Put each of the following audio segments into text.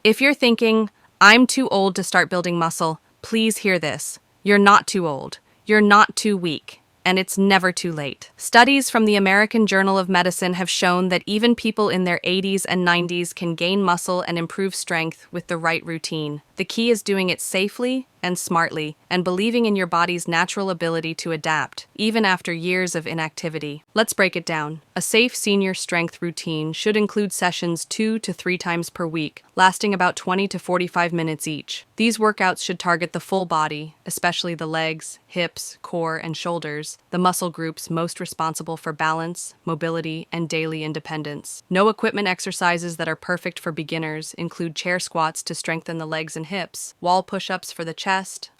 If you're thinking, I'm too old to start building muscle, please hear this. You're not too old. You're not too weak. And it's never too late. Studies from the American Journal of Medicine have shown that even people in their 80s and 90s can gain muscle and improve strength with the right routine. The key is doing it safely and smartly, and believing in your body's natural ability to adapt, even after years of inactivity. Let's break it down. A safe senior strength routine should include sessions 2 to 3 times per week, lasting about 20 to 45 minutes each. These workouts should target the full body, especially the legs, hips, core, and shoulders, the muscle groups most responsible for balance, mobility, and daily independence. No equipment exercises that are perfect for beginners include chair squats to strengthen the legs and hips, wall push-ups for the chest,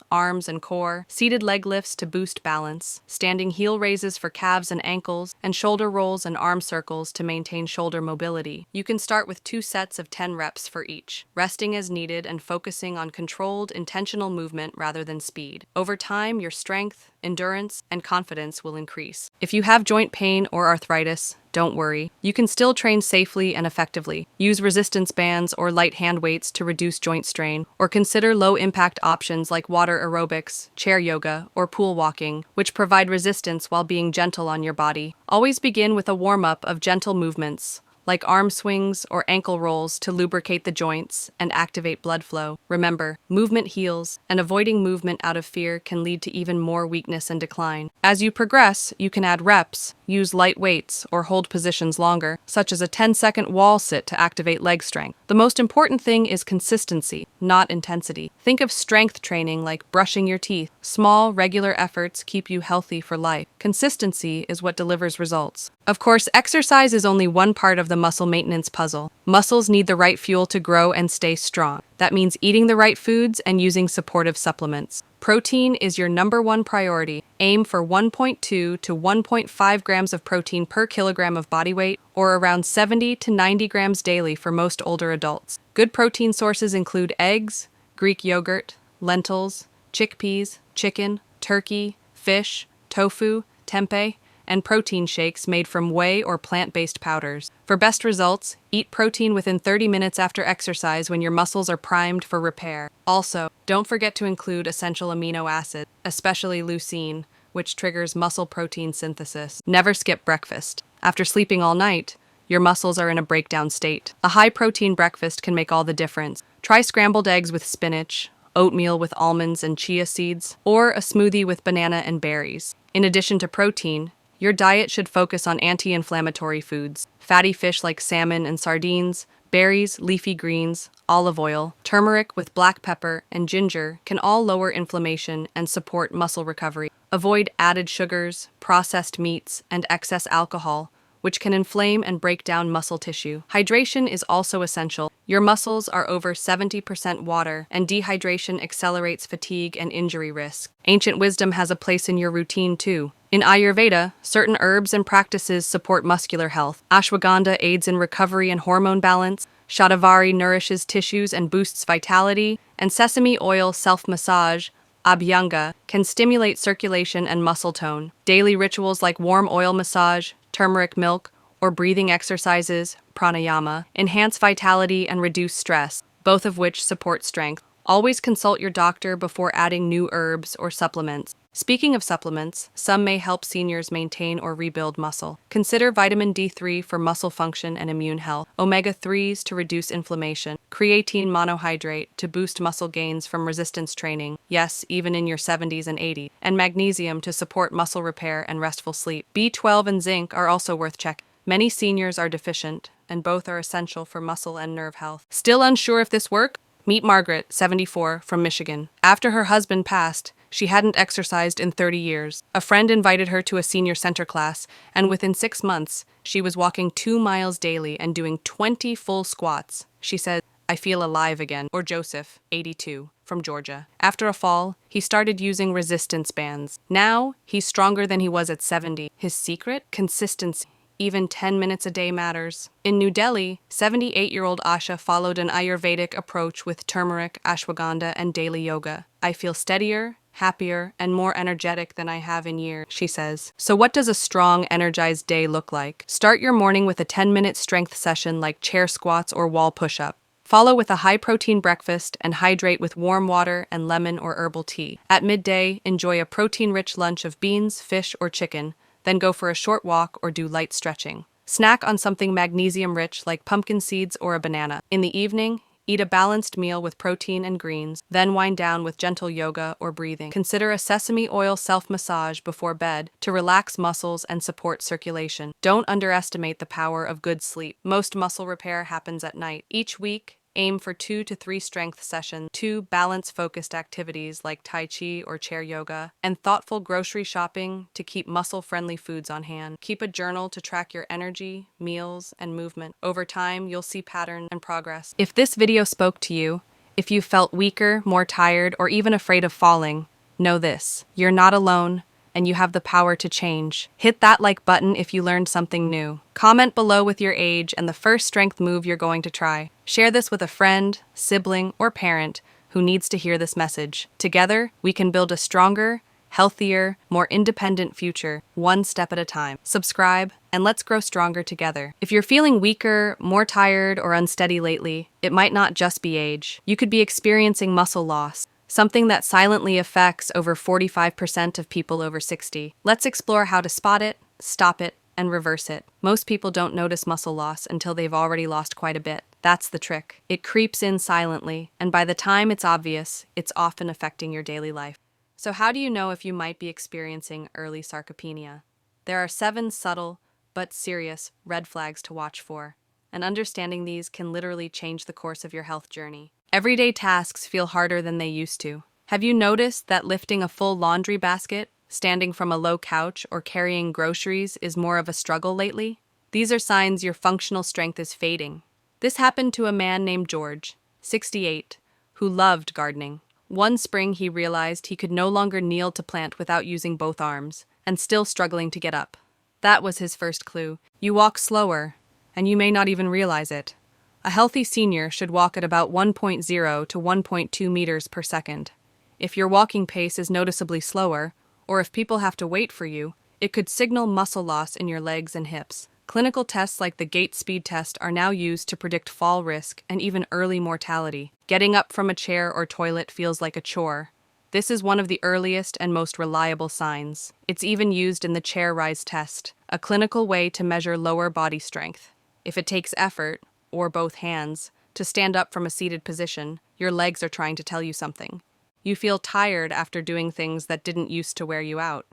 arms, and core, seated leg lifts to boost balance, standing heel raises for calves and ankles, and shoulder rolls and arm circles to maintain shoulder mobility. You can start with 2 sets of 10 reps for each, resting as needed and focusing on controlled, intentional movement rather than speed. Over time, your strength, endurance, and confidence will increase. If you have joint pain or arthritis, don't worry. You can still train safely and effectively. Use resistance bands or light hand weights to reduce joint strain, or consider low-impact options like water aerobics, chair yoga, or pool walking, which provide resistance while being gentle on your body. Always begin with a warm-up of gentle movements, like arm swings or ankle rolls to lubricate the joints and activate blood flow. Remember, movement heals, and avoiding movement out of fear can lead to even more weakness and decline. As you progress, you can add reps, use light weights, or hold positions longer, such as a 10-second wall sit to activate leg strength. The most important thing is consistency, not intensity. Think of strength training like brushing your teeth. Small, regular efforts keep you healthy for life. Consistency is what delivers results. Of course, exercise is only one part of the muscle maintenance puzzle. Muscles need the right fuel to grow and stay strong. That means eating the right foods and using supportive supplements. Protein is your #1 priority. Aim for 1.2 to 1.5 grams of protein per kilogram of body weight, or around 70 to 90 grams daily for most older adults. Good protein sources include eggs, Greek yogurt, lentils, chickpeas, chicken, turkey, fish, tofu, tempeh, and protein shakes made from whey or plant-based powders. For best results, eat protein within 30 minutes after exercise when your muscles are primed for repair. Also, don't forget to include essential amino acids, especially leucine, which triggers muscle protein synthesis. Never skip breakfast. After sleeping all night, your muscles are in a breakdown state. A high-protein breakfast can make all the difference. Try scrambled eggs with spinach, oatmeal with almonds and chia seeds, or a smoothie with banana and berries. In addition to protein, your diet should focus on anti-inflammatory foods, fatty fish like salmon and sardines, berries, leafy greens, olive oil, turmeric with black pepper, and ginger can all lower inflammation and support muscle recovery. Avoid added sugars, processed meats, and excess alcohol, which can inflame and break down muscle tissue. Hydration is also essential. Your muscles are over 70% water, and dehydration accelerates fatigue and injury risk. Ancient wisdom has a place in your routine too. In Ayurveda, certain herbs and practices support muscular health. Ashwagandha aids in recovery and hormone balance, Shatavari nourishes tissues and boosts vitality, and sesame oil self-massage, Abhyanga, can stimulate circulation and muscle tone. Daily rituals like warm oil massage, turmeric milk, or breathing exercises, pranayama, enhance vitality and reduce stress, both of which support strength. Always consult your doctor before adding new herbs or supplements. Speaking of supplements, some may help seniors maintain or rebuild muscle. Consider vitamin D3 for muscle function and immune health, omega-3s to reduce inflammation, creatine monohydrate to boost muscle gains from resistance training, yes, even in your 70s and 80s, and magnesium to support muscle repair and restful sleep. B12 and zinc are also worth checking. Many seniors are deficient, and both are essential for muscle and nerve health. Still unsure if this works? Meet Margaret, 74, from Michigan. After her husband passed, she hadn't exercised in 30 years. A friend invited her to a senior center class, and within 6 months, she was walking 2 miles daily and doing 20 full squats. She said, "I feel alive again." Or Joseph, 82, from Georgia. After a fall, he started using resistance bands. Now, he's stronger than he was at 70. His secret? Consistency. Even 10 minutes a day matters. In New Delhi, 78-year-old Asha followed an Ayurvedic approach with turmeric, ashwagandha, and daily yoga. "I feel steadier, happier, and more energetic than I have in years," she says. So what does a strong, energized day look like? Start your morning with a 10-minute strength session like chair squats or wall push-up. Follow with a high-protein breakfast and hydrate with warm water and lemon or herbal tea. At midday, enjoy a protein-rich lunch of beans, fish, or chicken, then go for a short walk or do light stretching. Snack on something magnesium-rich like pumpkin seeds or a banana. In the evening, eat a balanced meal with protein and greens, then wind down with gentle yoga or breathing. Consider a sesame oil self-massage before bed to relax muscles and support circulation. Don't underestimate the power of good sleep. Most muscle repair happens at night. Each week, aim for 2 to 3 strength sessions, 2 balance-focused activities like Tai Chi or chair yoga, and thoughtful grocery shopping to keep muscle-friendly foods on hand. Keep a journal to track your energy, meals, and movement. Over time, you'll see patterns and progress. If this video spoke to you, if you felt weaker, more tired, or even afraid of falling, know this: you're not alone, and you have the power to change. Hit that like button if you learned something new. Comment below with your age and the first strength move you're going to try. Share this with a friend, sibling, or parent who needs to hear this message. Together, we can build a stronger, healthier, more independent future, one step at a time. Subscribe, and let's grow stronger together. If you're feeling weaker, more tired, or unsteady lately, it might not just be age. You could be experiencing muscle loss, something that silently affects over 45% of people over 60. Let's explore how to spot it, stop it, and reverse it. Most people don't notice muscle loss until they've already lost quite a bit. That's the trick. It creeps in silently, and by the time it's obvious, it's often affecting your daily life. So how do you know if you might be experiencing early sarcopenia? There are 7 subtle, but serious, red flags to watch for, and understanding these can literally change the course of your health journey. Everyday tasks feel harder than they used to. Have you noticed that lifting a full laundry basket, standing from a low couch, or carrying groceries is more of a struggle lately? These are signs your functional strength is fading. This happened to a man named George, 68, who loved gardening. One spring he realized he could no longer kneel to plant without using both arms, and still struggling to get up. That was his first clue. You walk slower, and you may not even realize it. A healthy senior should walk at about 1.0 to 1.2 meters per second. If your walking pace is noticeably slower, or if people have to wait for you, it could signal muscle loss in your legs and hips. Clinical tests like the gait speed test are now used to predict fall risk and even early mortality. Getting up from a chair or toilet feels like a chore. This is one of the earliest and most reliable signs. It's even used in the chair rise test, a clinical way to measure lower body strength. If it takes effort, or both hands, to stand up from a seated position, your legs are trying to tell you something. You feel tired after doing things that didn't used to wear you out.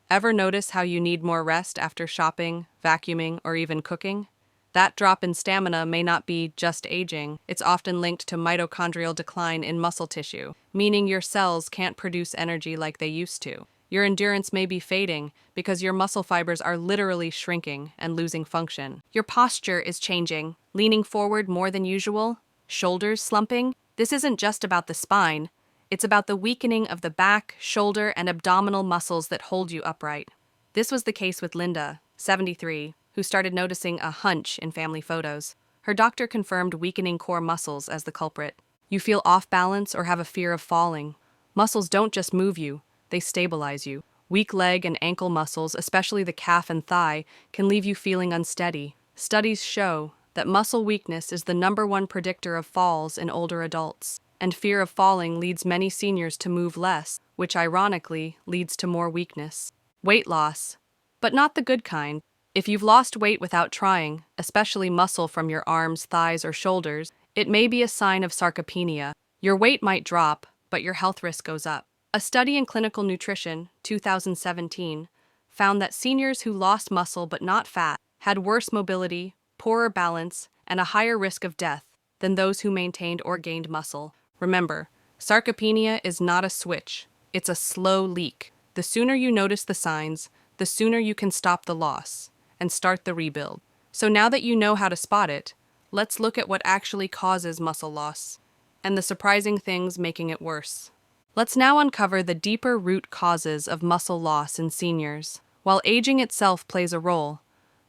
Ever notice how you need more rest after shopping, vacuuming, or even cooking? That drop in stamina may not be just aging. It's often linked to mitochondrial decline in muscle tissue, meaning your cells can't produce energy like they used to. Your endurance may be fading because your muscle fibers are literally shrinking and losing function. Your posture is changing, leaning forward more than usual, shoulders slumping. This isn't just about the spine. It's about the weakening of the back, shoulder, and abdominal muscles that hold you upright. This was the case with Linda, 73, who started noticing a hunch in family photos. Her doctor confirmed weakening core muscles as the culprit. You feel off balance or have a fear of falling. Muscles don't just move you, they stabilize you. Weak leg and ankle muscles, especially the calf and thigh, can leave you feeling unsteady. Studies show that muscle weakness is the #1 predictor of falls in older adults. And fear of falling leads many seniors to move less, which ironically leads to more weakness. Weight loss, but not the good kind. If you've lost weight without trying, especially muscle from your arms, thighs, or shoulders, it may be a sign of sarcopenia. Your weight might drop, but your health risk goes up. A study in clinical nutrition, 2017, found that seniors who lost muscle but not fat had worse mobility, poorer balance, and a higher risk of death than those who maintained or gained muscle. Remember, sarcopenia is not a switch, it's a slow leak. The sooner you notice the signs, the sooner you can stop the loss and start the rebuild. So now that you know how to spot it, let's look at what actually causes muscle loss and the surprising things making it worse. Let's now uncover the deeper root causes of muscle loss in seniors. While aging itself plays a role,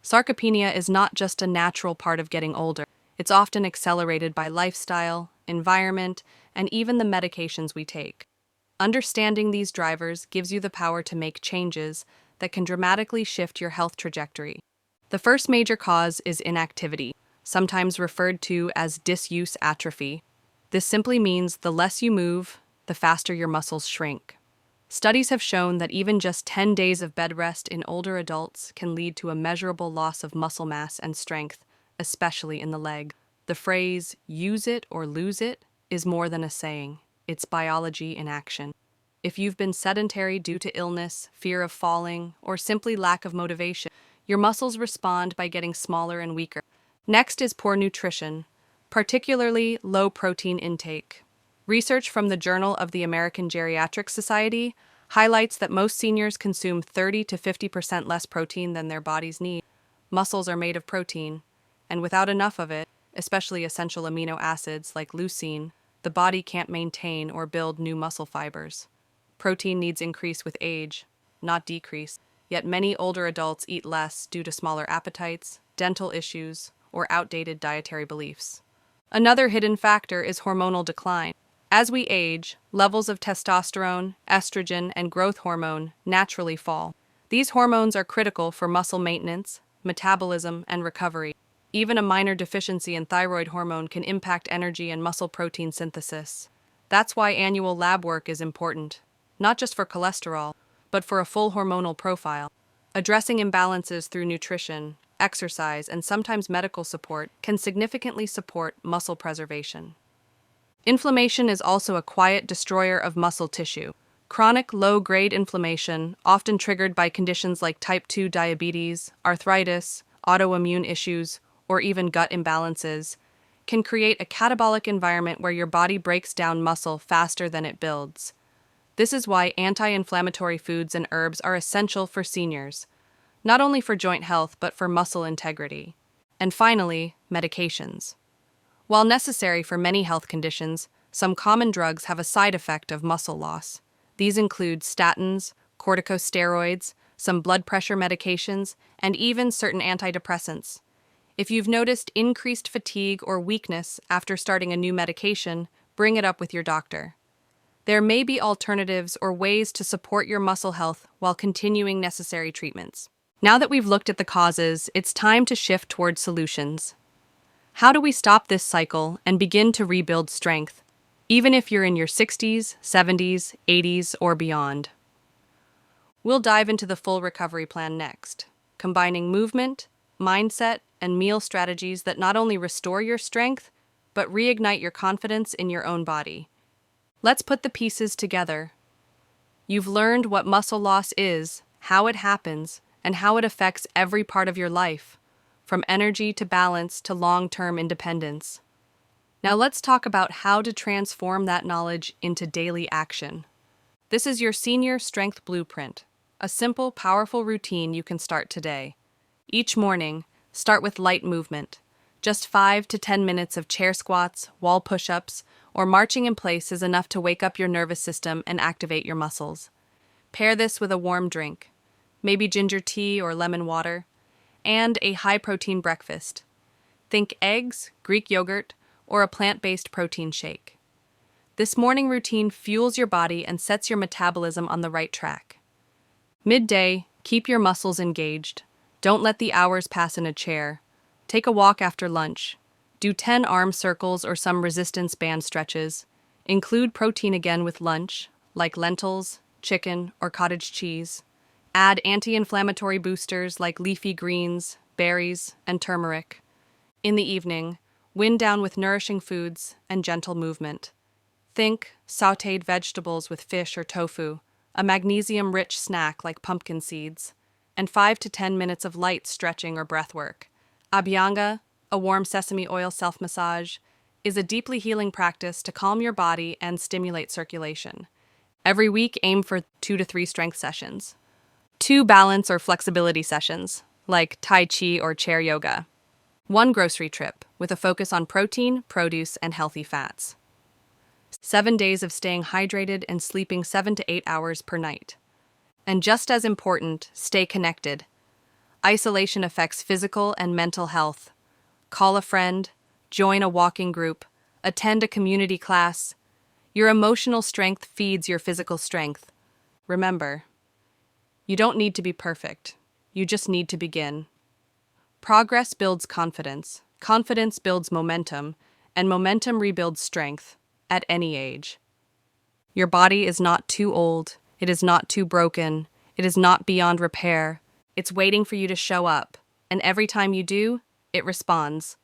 sarcopenia is not just a natural part of getting older. It's often accelerated by lifestyle, environment, and even the medications we take. Understanding these drivers gives you the power to make changes that can dramatically shift your health trajectory. The first major cause is inactivity. sometimes referred to as disuse atrophy. This simply means the less you move, the faster your muscles shrink. Studies have shown that even just 10 days of bed rest in older adults can lead to a measurable loss of muscle mass and strength, especially in the leg. The phrase, use it or lose it, is more than a saying. It's biology in action. If you've been sedentary due to illness, fear of falling, or simply lack of motivation, your muscles respond by getting smaller and weaker. Next is poor nutrition, particularly low protein intake. Research from the Journal of the American Geriatric Society highlights that most seniors consume 30 to 50% less protein than their bodies need. Muscles are made of protein, and without enough of it, especially essential amino acids like leucine, the body can't maintain or build new muscle fibers. Protein needs increase with age, not decrease, yet many older adults eat less due to smaller appetites, dental issues, or outdated dietary beliefs. Another hidden factor is hormonal decline. As we age, levels of testosterone, estrogen, and growth hormone naturally fall. These hormones are critical for muscle maintenance, metabolism, and recovery. Even a minor deficiency in thyroid hormone can impact energy and muscle protein synthesis. That's why annual lab work is important, not just for cholesterol, but for a full hormonal profile. Addressing imbalances through nutrition, exercise, and sometimes medical support can significantly support muscle preservation. Inflammation is also a quiet destroyer of muscle tissue. Chronic low-grade inflammation, often triggered by conditions like type 2 diabetes, arthritis, autoimmune issues, or even gut imbalances, can create a catabolic environment where your body breaks down muscle faster than it builds. This is why anti-inflammatory foods and herbs are essential for seniors, not only for joint health but for muscle integrity. And finally, medications. While necessary for many health conditions, some common drugs have a side effect of muscle loss. These include statins, corticosteroids, some blood pressure medications, and even certain antidepressants. If you've noticed increased fatigue or weakness after starting a new medication, bring it up with your doctor. There may be alternatives or ways to support your muscle health while continuing necessary treatments. Now that we've looked at the causes, it's time to shift towards solutions. How do we stop this cycle and begin to rebuild strength, even if you're in your 60s, 70s, 80s, or beyond? We'll dive into the full recovery plan next, combining movement, mindset, and meal strategies that not only restore your strength, but reignite your confidence in your own body. Let's put the pieces together. You've learned what muscle loss is, how it happens, and how it affects every part of your life, from energy to balance to long-term independence. Now let's talk about how to transform that knowledge into daily action. This is your senior strength blueprint, a simple, powerful routine you can start today. Each morning, start with light movement. Just 5 to 10 minutes of chair squats, wall push-ups, or marching in place is enough to wake up your nervous system and activate your muscles. Pair this with a warm drink, maybe ginger tea or lemon water, and a high-protein breakfast. Think eggs, Greek yogurt, or a plant-based protein shake. This morning routine fuels your body and sets your metabolism on the right track. Midday, keep your muscles engaged. Don't let the hours pass in a chair. Take a walk after lunch. Do 10 arm circles or some resistance band stretches. Include protein again with lunch, like lentils, chicken, or cottage cheese. Add anti-inflammatory boosters like leafy greens, berries, and turmeric. In the evening, wind down with nourishing foods and gentle movement. Think sautéed vegetables with fish or tofu, a magnesium-rich snack like pumpkin seeds, and 5 to 10 minutes of light stretching or breath work. Abhyanga, a warm sesame oil self-massage, is a deeply healing practice to calm your body and stimulate circulation. Every week, aim for 2 to 3 strength sessions. 2 balance or flexibility sessions, like Tai Chi or chair yoga. 1 grocery trip, with a focus on protein, produce, and healthy fats. 7 days of staying hydrated and sleeping 7 to 8 hours per night. And just as important, stay connected. Isolation affects physical and mental health. Call a friend, join a walking group, attend a community class. Your emotional strength feeds your physical strength. Remember, you don't need to be perfect. You just need to begin. Progress builds confidence, Confidence builds momentum, and momentum rebuilds strength at any age. Your body is not too old, it is not too broken, it is not beyond repair. It's waiting for you to show up, and every time you do, it responds.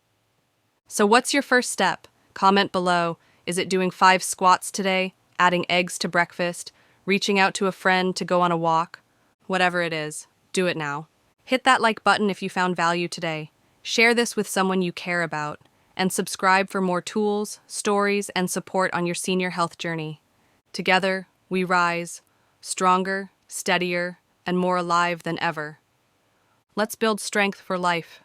So what's your first step? Comment below. Is it doing 5 squats today, adding eggs to breakfast, reaching out to a friend to go on a walk? Whatever it is, do it now. Hit that like button if you found value today. Share this with someone you care about, and subscribe for more tools, stories, and support on your senior health journey. Together, we rise, stronger, steadier, and more alive than ever. Let's build strength for life.